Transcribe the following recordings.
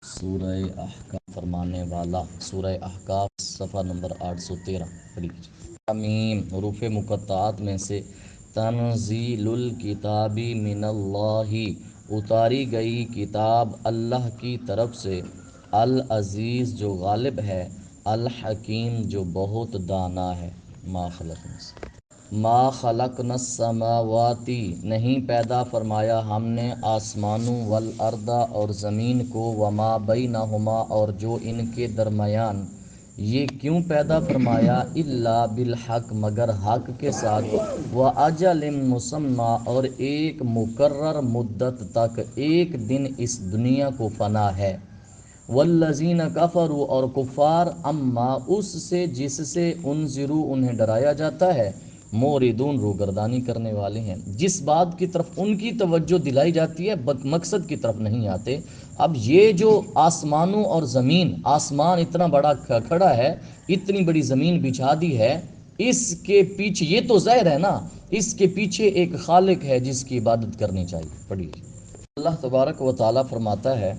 سورہ احقاف فرمانے والا سورہ احقاف صفحہ نمبر 813 پڑھی کیجیے۔ امیم حروف مقطعات میں سے تنزیل الکتاب من اللہ، اتاری گئی کتاب اللہ کی طرف سے، العزیز جو غالب ہے، الحکیم جو بہت دانا ہے۔ ما خلقنا السماوات، نہیں پیدا فرمایا ہم نے آسمانوں، والارض اور زمین کو، وما بینہما اور جو ان کے درمیان، یہ کیوں پیدا فرمایا، الا بالحق مگر حق کے ساتھ، واجل مسمی اور ایک مقرر مدت تک، ایک دن اس دنیا کو فنا ہے، والذین کفروا اور کفار، اما اس سے جس سے انذروا انہیں ڈرایا جاتا ہے، موردون روگردانی کرنے والے ہیں، جس بات کی طرف ان کی توجہ دلائی جاتی ہے مقصد کی طرف نہیں آتے۔ اب یہ جو آسمانوں اور زمین، آسمان اتنا بڑا کھڑا ہے، اتنی بڑی زمین بچھا دی ہے، اس کے پیچھے یہ تو ظاہر ہے نا، اس کے پیچھے ایک خالق ہے جس کی عبادت کرنی چاہیے۔ پڑھیے۔ اللہ تبارک و تعالیٰ فرماتا ہے،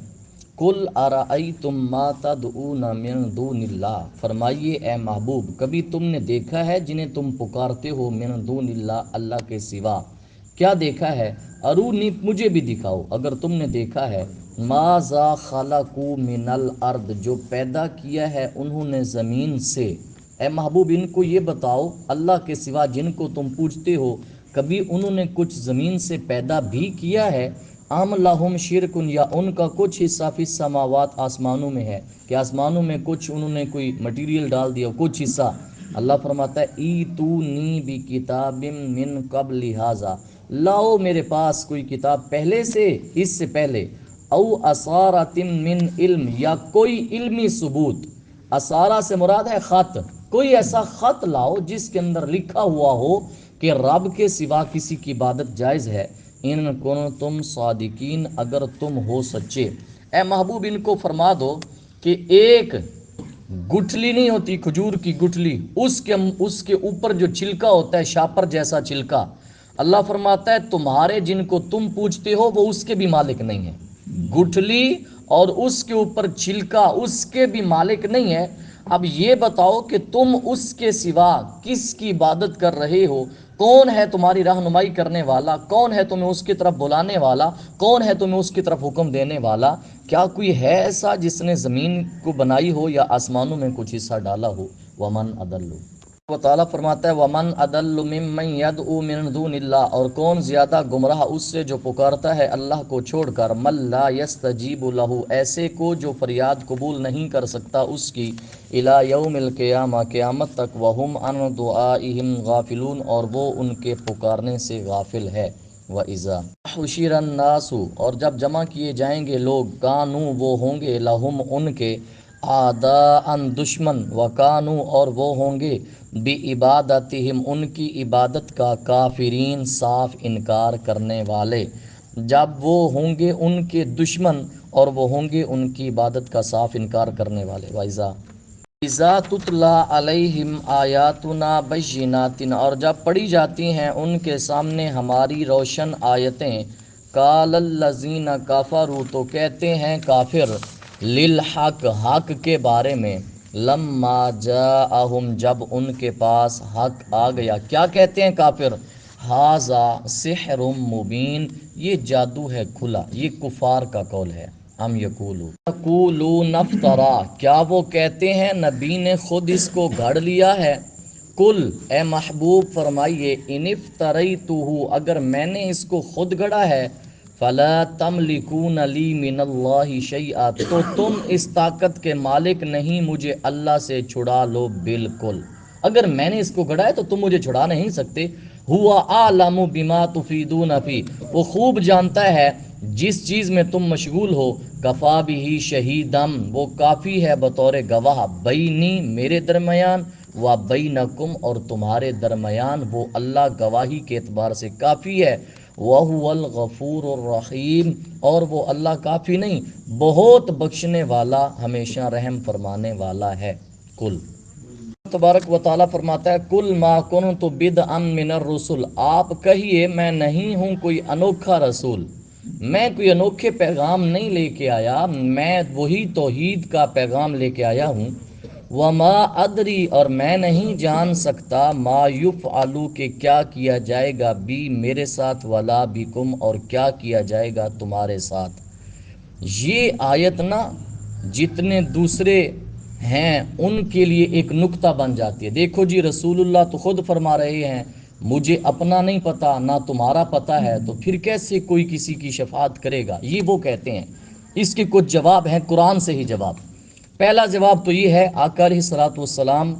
قل ارأیتم ما تدعون من دون اللہ، فرمائیے اے محبوب کبھی تم نے دیکھا ہے جنہیں تم پکارتے ہو، من دون اللہ اللہ کے سوا، کیا دیکھا ہے، ارونی مجھے بھی دکھاؤ اگر تم نے دیکھا ہے، ماذا خلقوا من الارض جو پیدا کیا ہے انہوں نے زمین سے، اے محبوب ان کو یہ بتاؤ اللہ کے سوا جن کو تم پوجتے ہو کبھی انہوں نے کچھ زمین سے پیدا بھی کیا ہے، ام لہم شرکن یا ان کا کچھ حصہ فی السماوات آسمانوں میں ہے کہ آسمانوں میں کچھ انہوں نے کوئی مٹیریل ڈال دیا کچھ حصہ۔ اللہ فرماتا ہے ایتونی بکتاب من قبل ھذا، لاؤ میرے پاس کوئی کتاب پہلے سے، اس سے پہلے، او اثارۃ من علم یا کوئی علمی ثبوت، اثارہ سے مراد ہے خط، کوئی ایسا خط لاؤ جس کے اندر لکھا ہوا ہو کہ رب کے سوا کسی کی عبادت جائز ہے، ان کنتم صادقین اگر تم ہو سچے۔ اے محبوب ان کو فرما دو کہ ایک گٹھلی نہیں ہوتی کھجور کی گٹھلی، اس کے اوپر جو چھلکا ہوتا ہے شاپر جیسا چھلکا، اللہ فرماتا ہے تمہارے جن کو تم پوجتے ہو وہ اس کے بھی مالک نہیں ہیں، گٹھلی اور اس کے اوپر چھلکا اس کے بھی مالک نہیں ہے۔ اب یہ بتاؤ کہ تم اس کے سوا کس کی عبادت کر رہے ہو، کون ہے تمہاری رہنمائی کرنے والا، کون ہے تمہیں اس کی طرف بلانے والا، کون ہے تمہیں اس کی طرف حکم دینے والا، کیا کوئی ہے ایسا جس نے زمین کو بنائی ہو یا آسمانوں میں کچھ حصہ ڈالا ہو، ومن اضل، وہ تعالیٰ فرماتا ہے ومن اضل ممن يدعو من دون اللہ اور کون زیادہ گمراہ اس سے جو پکارتا ہے اللہ کو چھوڑ کر، من لا يستجیب له ایسے کو جو فریاد قبول نہیں کر سکتا اس کی، الی یوم القیامہ قیامت تک، وہم عن دعائہم غافلون اور وہ ان کے پکارنے سے غافل ہے۔ وَإِذَا حُشِرَ النَّاسُ اور جب جمع کیے جائیں گے لوگ، کانوا وہ ہوں گے، لہم ان کے، اعداء دشمن، وکانوا اور وہ ہوں گے، بعبادتہم ان کی عبادت کا، کافرین صاف انکار کرنے والے، جب وہ ہوں گے ان کے دشمن اور وہ ہوں گے ان کی عبادت کا صاف انکار کرنے والے۔ وَإِذَا تُتْلَى عَلَيْهِمْ آیاتنا بَيِّنَاتٍ اور جب پڑھی جاتی ہیں ان کے سامنے ہماری روشن آیتیں، قَالَ الَّذِينَ كَفَرُوا تو کہتے ہیں کافر، للحق حق کے بارے میں، لما جاءہم جب ان کے پاس حق آ گیا، کیا کہتے ہیں کافر، ھذا سحر مبین یہ جادو ہے کھلا، یہ کفار کا قول ہے۔ ہم یقولون افترا کیا وہ کہتے ہیں نبی نے خود اس کو گھڑ لیا ہے، کل اے محبوب فرمائیے، ان افتریتہ اگر میں نے اس کو خود گھڑا ہے، فلا تملکون لی من اللہ شیئا تو تم اس طاقت کے مالک نہیں مجھے اللہ سے چھڑا لو بالکل، اگر میں نے اس کو گھڑا ہے تو تم مجھے چھڑا نہیں سکتے۔ ہوا اعلم بما تفیدون فی وہ خوب جانتا ہے جس چیز میں تم مشغول ہو، کفا بھی شہیدم وہ کافی ہے بطور گواہ، بینی میرے درمیان، و بینکم اور تمہارے درمیان، وہ اللہ گواہی کے اعتبار سے کافی ہے، وَهُوَ الْغَفُورُ الرَّحِيمُ اور وہ اللہ کافی نہیں بہت بخشنے والا ہمیشہ رحم فرمانے والا ہے۔ کل تبارک و تعالیٰ فرماتا ہے، کل ما کنت بدعا من الرسل آپ کہیے میں نہیں ہوں کوئی انوکھا رسول، میں کوئی انوکھے پیغام نہیں لے کے آیا، میں وہی توحید کا پیغام لے کے آیا ہوں۔ وما ادری، اور میں نہیں جان سکتا، ما یفعلو، کہ کیا کیا جائے گا، بھی میرے ساتھ، ولا بکم، اور کیا کیا جائے گا تمہارے ساتھ۔ یہ آیت نا جتنے دوسرے ہیں ان کے لیے ایک نکتہ بن جاتی ہے۔ دیکھو جی، رسول اللہ تو خود فرما رہے ہیں مجھے اپنا نہیں پتا نہ تمہارا پتہ ہے، تو پھر کیسے کوئی کسی کی شفاعت کرے گا؟ یہ وہ کہتے ہیں۔ اس کے کچھ جواب ہیں، قرآن سے ہی جواب۔ پہلا جواب تو یہ ہے، آقا علیہ الصلوۃ والسلام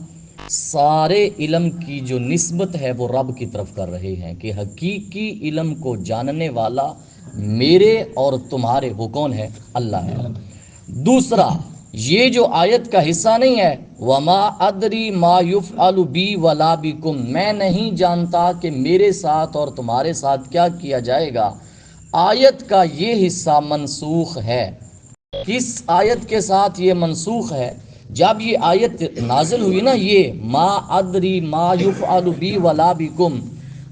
سارے علم کی جو نسبت ہے وہ رب کی طرف کر رہے ہیں کہ حقیقی علم کو جاننے والا میرے اور تمہارے وہ کون ہے؟ اللہ ہے۔ دوسرا، یہ جو آیت کا حصہ نہیں ہے، وما ادری ما یفعل بی ولا بکم، میں نہیں جانتا کہ میرے ساتھ اور تمہارے ساتھ کیا کیا جائے گا، آیت کا یہ حصہ منسوخ ہے۔ کس آیت کے ساتھ یہ منسوخ ہے؟ جب یہ آیت نازل ہوئی نا، یہ ما ادری ما یفعل بی ولا بکم،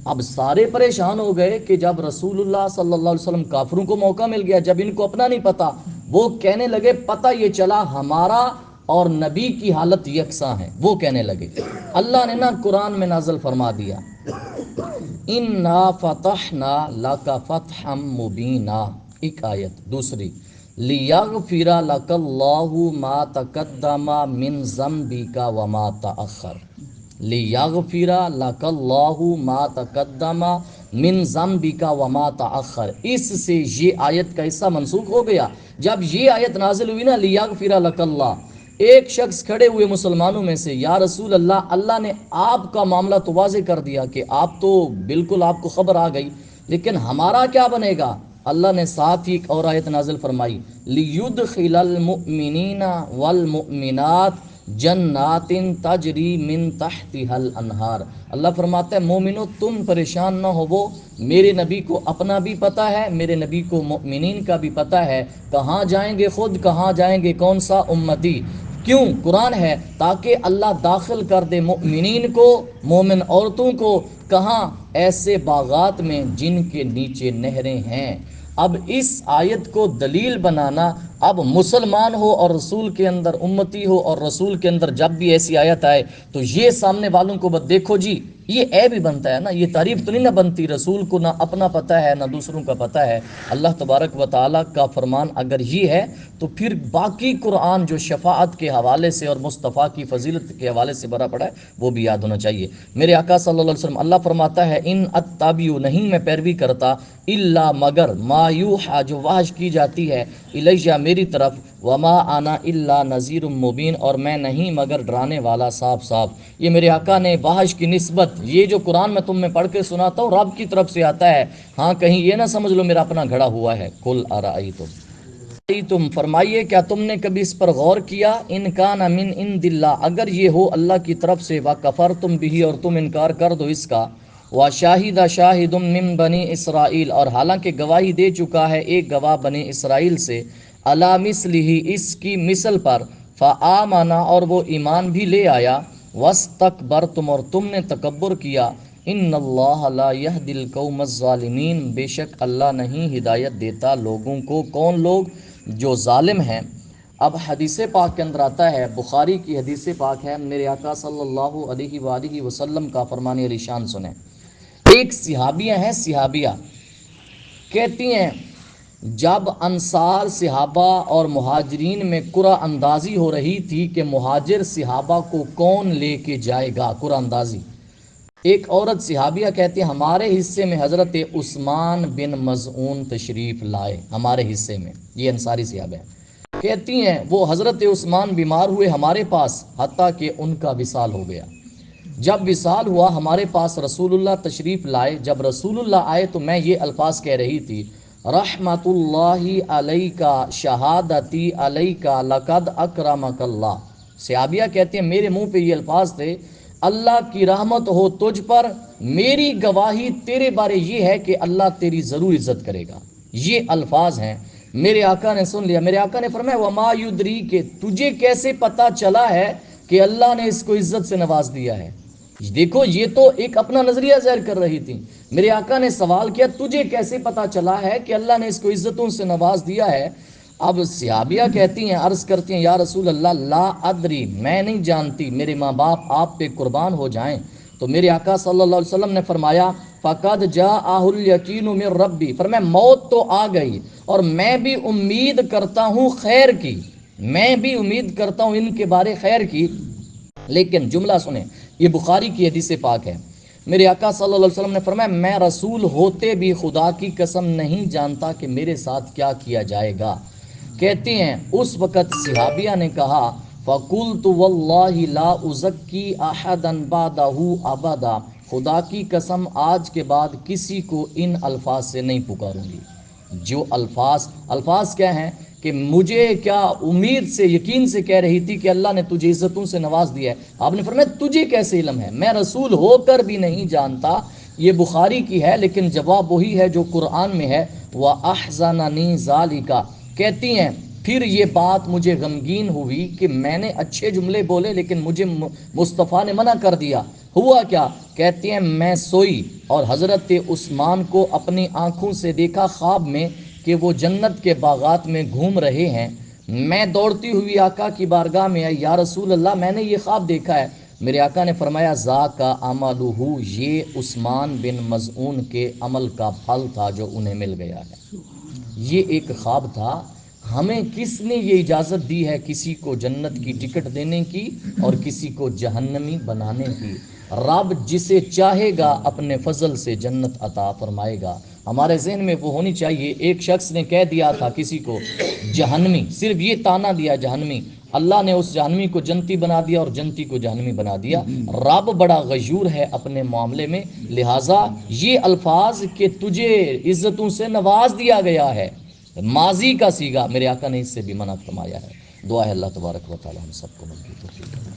اب سارے پریشان ہو گئے کہ جب رسول اللہ صلی اللہ علیہ وسلم، کافروں کو موقع مل گیا، جب ان کو اپنا نہیں پتا، وہ کہنے لگے پتہ یہ چلا ہمارا اور نبی کی حالت یکساں ہے، وہ کہنے لگے۔ اللہ نے نا قرآن میں نازل فرما دیا، اِنَّا فَتَحْنَا لَكَ فَتْحًا مُبِينًا، ایک آیت۔ دوسری، لِيَغْفِرَ لَكَ اللَّهُ مَا تَقَدَّمَ مِنْ ذَنْبِكَ وَمَا تَأَخَّرَ، لِيَغْفِرَ لَكَ اللَّهُ مَا تَقَدَّمَ مِنْ ذَنْبِكَ وَمَا تَأَخَّرَ، اس سے یہ آیت کا حصہ منسوخ ہو گیا۔ جب یہ آیت نازل ہوئی نا، لِيَغْفِرَ لَكَ اللَّهُ، ایک شخص کھڑے ہوئے مسلمانوں میں سے، یا رسول اللہ، اللہ نے آپ کا معاملہ تو واضح کر دیا کہ آپ تو بالکل آپ کو خبر آ گئی، لیکن ہمارا کیا بنے گا؟ اللہ نے ساتھ ہی ایک اور آیت نازل فرمائی، لِيُدْخِلَ الْمُؤْمِنِينَ وَالْمُؤْمِنَاتِ جنات تجری من تحتها الانہار، اللہ فرماتا ہے مومنو تم پریشان نہ ہو، میرے نبی کو اپنا بھی پتہ ہے، میرے نبی کو مؤمنین کا بھی پتہ ہے، کہاں جائیں گے خود، کہاں جائیں گے کون سا امتی۔ کیوں؟ قرآن ہے تاکہ اللہ داخل کر دے مؤمنین کو، مومن عورتوں کو، کہاں؟ ایسے باغات میں جن کے نیچے نہریں ہیں۔ اب اس آیت کو دلیل بنانا، اب مسلمان ہو اور رسول کے اندر امتی ہو، اور رسول کے اندر جب بھی ایسی آیت آئے تو یہ سامنے والوں کو دیکھو جی، یہ عیب ہی بنتا ہے نا، یہ تعریف تو نہیں نہ بنتی، رسول کو نہ اپنا پتہ ہے نہ دوسروں کا پتہ ہے۔ اللہ تبارک و تعالیٰ کا فرمان اگر یہ ہے تو پھر باقی قرآن جو شفاعت کے حوالے سے اور مصطفیٰ کی فضیلت کے حوالے سے بھرا پڑا ہے وہ بھی یاد ہونا چاہیے۔ میرے آقا صلی اللہ علیہ وسلم، اللہ فرماتا ہے ان اتبع، نہیں میں پیروی کرتا، الا مگر، ما یوحى، جو وحی کی جاتی ہے، الیہ، میری طرف، وما انا الا نذیر مبین، اور میں نہیں مگر ڈرانے والا صاف صاف۔ یہ میرے آقا نے وحی کی نسبت، یہ جو قرآن میں تم میں پڑھ کے سناتا ہوں رب کی طرف سے آتا ہے، ہاں کہیں یہ نہ سمجھ لو میرا اپنا گھڑا ہوا ہے۔ قل ارأیتم، فرمائیے کیا تم نے کبھی اس پر غور کیا، ان کان من عند اللہ، اگر یہ ہو اللہ کی طرف سے، وکفرتم بہ، اور تم انکار کر دو اس کا، وشاہد شاہد من بنی اسرائیل، اور حالانکہ گواہی دے چکا ہے ایک گواہ بنی اسرائیل سے، علی مثلہ، اس کی مثل پر، فآمن، اور وہ ایمان بھی لے آیا، واستکبرتم، اور تم نے تکبر کیا، ان اللہ لا یہدی القوم الظالمین، بے شک اللہ نہیں ہدایت دیتا لوگوں کو، کون لوگ؟ جو ظالم ہیں۔ اب حدیث پاک کے اندر آتا ہے، بخاری کی حدیث پاک ہے، میرے آقا صلی اللہ علیہ وآلہ وسلم کا فرمان علی شان سنیں۔ ایک صحابیہ ہیں، صحابیہ کہتی ہیں جب انصار صحابہ اور مہاجرین میں قرعہ اندازی ہو رہی تھی کہ مہاجر صحابہ کو کون لے کے جائے گا، قرعہ اندازی، ایک عورت صحابیہ کہتی ہے ہمارے حصے میں حضرت عثمان بن مظعون تشریف لائے، ہمارے حصے میں، یہ انصاری صحابہ ہیں، کہتی ہیں وہ حضرت عثمان بیمار ہوئے ہمارے پاس، حتیٰ کہ ان کا وصال ہو گیا۔ جب وصال ہوا ہمارے پاس رسول اللہ تشریف لائے، جب رسول اللہ آئے تو میں یہ الفاظ کہہ رہی تھی، رحمت اللہ علیک شہادتی علیک لقد اکرمک اللہ۔ صحابیہ کہتے ہیں میرے منہ پہ یہ الفاظ تھے، اللہ کی رحمت ہو تجھ پر، میری گواہی تیرے بارے یہ ہے کہ اللہ تیری ضرور عزت کرے گا۔ یہ الفاظ ہیں، میرے آقا نے سن لیا، میرے آقا نے فرمایا وما یدری، کہ تجھے کیسے پتہ چلا ہے کہ اللہ نے اس کو عزت سے نواز دیا ہے؟ دیکھو یہ تو ایک اپنا نظریہ ظاہر کر رہی تھی. میرے آقا نے سوال کیا تجھے کیسے پتا چلا ہے کہ اللہ نے اس کو عزتوں سے نواز دیا ہے؟ اب صحابیہ کہتی ہیں، عرض کرتی ہیں، یا رسول اللہ لا ادری، میں نہیں جانتی، میرے ماں باپ آپ پہ قربان ہو جائیں. تو میرے آقا صلی اللہ علیہ وسلم نے فرمایا فقد جاءہ الیقین من ربی، فرمایا موت تو آ گئی اور میں بھی امید کرتا ہوں خیر کی، میں بھی امید کرتا ہوں ان کے بارے خیر کی. لیکن جملہ سنیں، یہ بخاری کی حدیث پاک ہے. میرے آقا صلی اللہ علیہ وسلم نے فرمایا میں رسول ہوتے بھی خدا کی قسم نہیں جانتا کہ میرے ساتھ کیا کیا جائے گا. کہتے ہیں اس وقت صحابیہ نے کہا فَقُلْتُ وَاللَّهِ لَا أُزَكِّي أَحَدًا بَعْدَهُ أَبَدًا، خدا کی قسم آج کے بعد کسی کو ان الفاظ سے نہیں پکاروں گی. جو الفاظ کیا ہیں کہ مجھے کیا امید سے یقین سے کہہ رہی تھی کہ اللہ نے تجھے عزتوں سے نواز دیا ہے. آپ نے فرمایا تجھے کیسے علم ہے؟ میں رسول ہو کر بھی نہیں جانتا. یہ بخاری کی ہے لیکن جواب وہی ہے جو قرآن میں ہے وَأَحْزَنَنِي ذَلِكَ. کہتی ہیں پھر یہ بات مجھے غمگین ہوئی کہ میں نے اچھے جملے بولے لیکن مجھے مصطفیٰ نے منع کر دیا. ہوا کیا؟ کہتے ہیں میں سوئی اور حضرت عثمان کو اپنی آنکھوں سے دیکھا خواب میں کہ وہ جنت کے باغات میں گھوم رہے ہیں. میں دوڑتی ہوئی آقا کی بارگاہ میں آئی، یا رسول اللہ میں نے یہ خواب دیکھا ہے. میرے آقا نے فرمایا ذاک عملہ، یہ عثمان بن مظعون کے عمل کا پھل تھا جو انہیں مل گیا ہے. یہ ایک خواب تھا. ہمیں کس نے یہ اجازت دی ہے کسی کو جنت کی ٹکٹ دینے کی اور کسی کو جہنمی بنانے کی؟ رب جسے چاہے گا اپنے فضل سے جنت عطا فرمائے گا. ہمارے ذہن میں وہ ہونی چاہیے. ایک شخص نے کہہ دیا تھا کسی کو جہنمی، صرف یہ تانا دیا جہنمی، اللہ نے اس جہنمی کو جنتی بنا دیا اور جنتی کو جہنمی بنا دیا. رب بڑا غیور ہے اپنے معاملے میں. لہٰذا یہ الفاظ کہ تجھے عزتوں سے نواز دیا گیا ہے، ماضی کا صیغہ، میرے آقا نے اس سے بھی منع فرمایا ہے. دعا ہے اللہ تبارک و تعالی ہم سب کو مغفرت